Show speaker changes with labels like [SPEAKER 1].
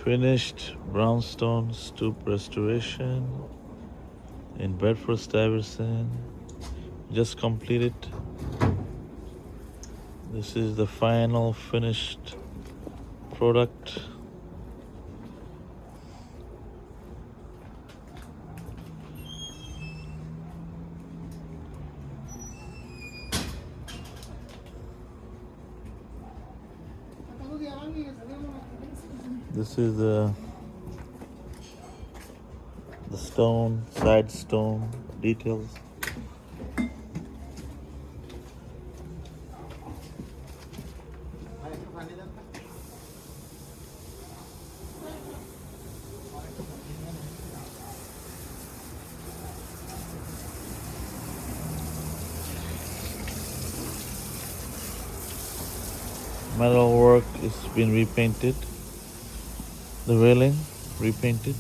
[SPEAKER 1] Finished Brownstone Stoop restoration in Bedford Stuyvesant. Just completed. This is the final finished product. This is the stone, side stone details. Metal work is been repainted. The railing repainted.